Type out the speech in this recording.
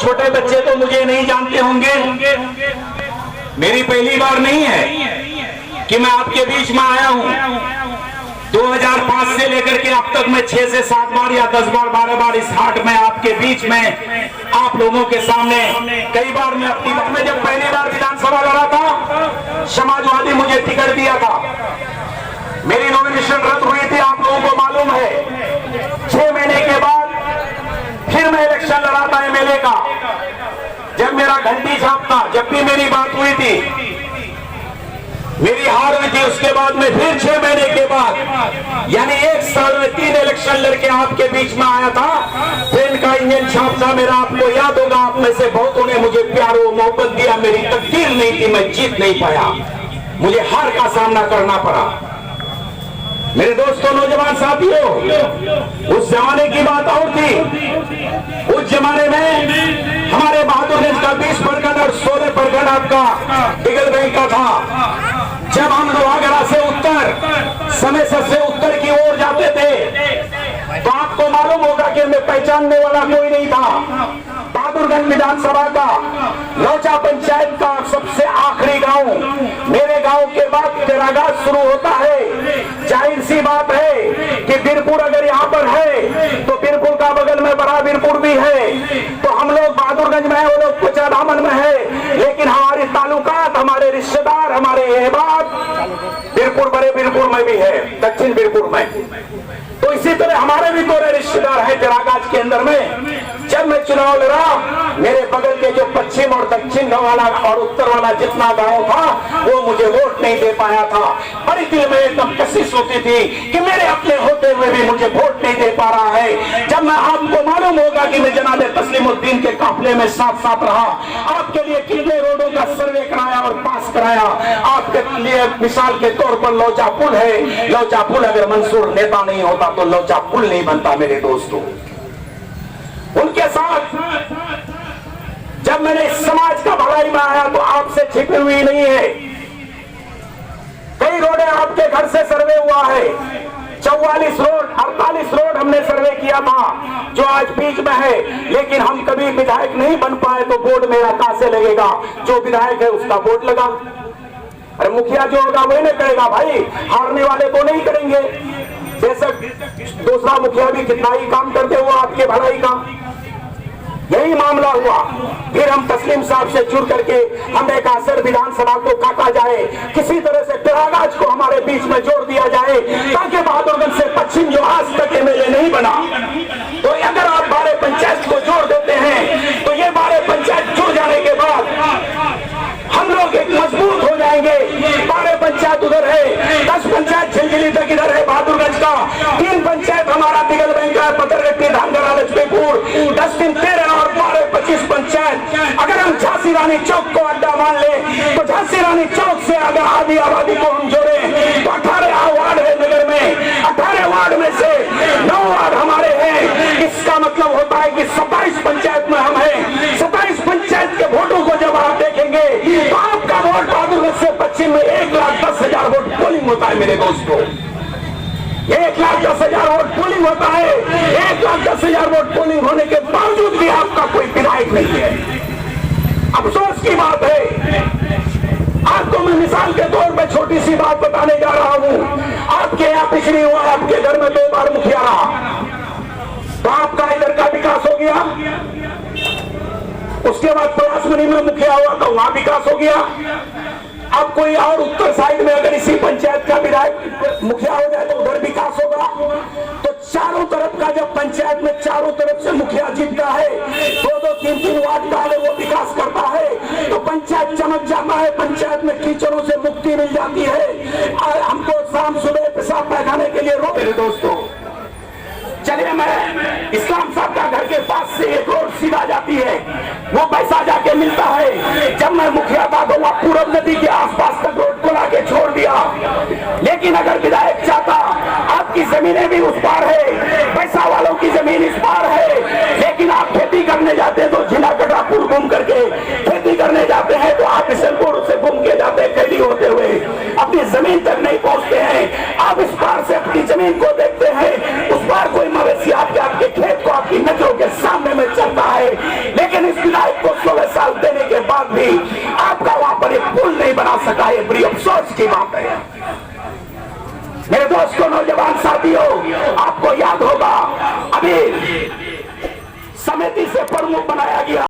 छोटे बच्चे तो मुझे नहीं जानते होंगे। मेरी पहली बार नहीं है कि मैं आपके बीच में आया हूं। 2005 से लेकर के अब तक मैं 6 से 7 बार या 10 बार 12 बार इस हाट में आपके बीच में आप लोगों के सामने कई बार मैं अपनी बात में, जब पहली बार विधानसभा लड़ा था, समाजवादी मुझे टिकट दिया था, मेरी नॉमिनेशन रद्द हुई थी, आप लोगों को मालूम है। 6 महीने के बाद फिर मैं इलेक्शन लड़ा था एमएलए का, जब मेरा घंटी छाप था, जब भी मेरी बात हुई थी, मेरी हार हुई थी। उसके बाद में फिर 6 महीने के बाद, यानी 1 साल में 3 इलेक्शन लड़के आपके बीच में आया था। ट्रेन का इंजन छाप था मेरा, आपको याद होगा। आप में से बहुतों ने मुझे प्यार और मोहब्बत दिया, मेरी तकदीर नहीं थी, मैं जीत नहीं पाया, मुझे हार का सामना करना पड़ा। मेरे दोस्तों, नौजवान साथियों, उस जमाने की बात और थी। उस जमाने में हमारे बहादुरगंज का 20 प्रखंड और 16 प्रखंड आपका बिगल बैंक का था। जब हम लोहागढ़ा से उत्तर, समेसर से उत्तर की ओर जाते थे, तो आपको मालूम होगा कि हमें पहचानने वाला कोई नहीं था। बहादुरगंज विधानसभा का लौचा पंचायत का सबसे आखिरी गांव, मेरे गांव के बाद तेरागाज शुरू होता है। जाहिर सी बात है कि बीरपुर अगर यहाँ पर है तो बीरपुर का बगल में बड़ा बीरपुर भी है। तो हम लोग बहादुरगंज में है, वो लोग कुचा दामन में है, लेकिन हमारी ताल्लुकात, हमारे रिश्तेदार, हमारे अहबाब बीरपुर, बड़े बीरपुर में भी है, दक्षिण बीरपुर में। तो इसी तरह हमारे भी थोड़े रिश्तेदार हैं तेरागाज के अंदर में। जब मैं चुनाव लड़ा, मेरे बगल के जो पश्चिम और दक्षिण वाला और उत्तर वाला जितना गांव था, वो मुझे वोट नहीं दे पाया था। बड़ी दिल में एकदम कशिश होती थी कि मेरे अपने होते हुए भी मुझे वोट नहीं दे पा रहा है। जब मैं, आपको मालूम होगा कि मैं जनाब तस्लीमुद्दीन के काफिले में साथ साथ रहा, आपके लिए कितने रोडों का सर्वे कराया और पास कराया। आपके लिए मिसाल के तौर पर लौचा पुल है, लौचा पुल अगर मंसूर नेता नहीं होता तो लौचा पुल नहीं बनता। मेरे दोस्तों, उनके साथ जब मैंने इस समाज का भलाई में आया तो आपसे छिपी हुई नहीं है। कई रोडें आपके घर से सर्वे हुआ है, 44 रोड 48 रोड हमने सर्वे किया था, जो आज बीच में है। लेकिन हम कभी विधायक नहीं बन पाए तो बोर्ड मेरा कहां से लगेगा? जो विधायक है उसका बोर्ड लगा। अरे मुखिया जो होगा वही नहीं करेगा भाई, हारने वाले तो नहीं करेंगे। बेशक दूसरा मुखिया भी कितना ही काम करते हुआ आपके भलाई का, यही मामला हुआ। फिर हम तस्लीम साहब से जुड़ करके हमने कहा सर विधानसभा को काटा जाए, किसी तरह से तेरागाज को हमारे बीच में जोड़ दिया जाए, ताकि बहादुरगंज से पश्चिम जो आज तक एमएलए नहीं बना, तो अगर आप 12 पंचायत को जोड़ देते हैं तो ये 12 पंचायत जुड़ जाने के बाद हम लोग एक मजबूत हो जाएंगे। 12 पंचायत उधर है, 10 पंचायत झिलझिली तक इधर है बहादुरगंज का, 3 पंचायत हमारा बिगल बैंक का, पतरगट्टी, धानगढ़ा, लक्ष्मीपुर, 10 दिन 13 और 12 25 पंचायत। अगर हम झांसी रानी चौक को अड्डा मान ले तो झांसी रानी चौक से अगर आधी आबादी को हम जोड़े तो 18 वार्ड है नगर में, 18 वार्ड में से 9 वार्ड हमारे हैं। इसका मतलब होता है कि 27 पंचायत में हम हैं। 27 पंचायत के वोटों को जब आप देखेंगे तो आपका वोट बहादुरगंज से पश्चिम में 1,10,000 वोट पोलिंग होता है। मेरे दोस्तों, 1,10,000 वोट पोलिंग होता है। 1,10,000 वोट पोलिंग होने के बावजूद भी आपका कोई विधायक नहीं है। अफसोस की बात है। आपको मैं मिसाल के तौर पर छोटी सी बात बताने जा रहा हूं। आपके यहाँ पिछड़ी हुआ, आपके घर में 2 बार मुखिया रहा, तो आपका इधर का विकास हो गया। उसके बाद पलासमनी में मुखिया हुआ तो वहां विकास हो गया। अब कोई और उत्तर साइड में अगर इसी पंचायत का विधायक मुखिया हो जाए तो उधर विकास होगा। तो चारों तरफ का जब पंचायत में चारों तरफ से मुखिया जीतता है, 2-2, 3-3 वार्ड का अगर वो विकास करता है तो पंचायत चमक जाता है, पंचायत में कीचड़ों से मुक्ति मिल जाती है। और हमको शाम सुबह पेशाब पैखाने के लिए रोक। मेरे दोस्तों, चलिए मैं इस्लाम साहब का घर के पास से एक रोड सीधा जाती है, वो पैसा जाके मिलता है। जब मैं मुखिया था तो वहाँ पूरब नदी के आसपास तक रोड को लाके छोड़ दिया। लेकिन अगर विधायक चाहता, आपकी जमीनें भी उस पार है, पैसा वालों की जमीन इस पार है, लेकिन आप खेती करने जाते हैं तो जिला कटापुर घूम करके खेती करने जाते हैं, तो आप किशनपुर से घूम के जाते हैं कैदी होते हुए, अपनी जमीन तक नहीं पहुंचते हैं। आप इस पार से अपनी जमीन को देखते हैं, उस पार कोई मवेशी आपके खेत को आपकी नजरों के सामने में चलता है। लेकिन इस भी आपका वहां पर एक पुल नहीं बना सका। ये बड़ी अफसोस की बात है। मेरे दोस्तों, नौजवान साथियों, आपको याद होगा अभी समिति से प्रमुख बनाया गया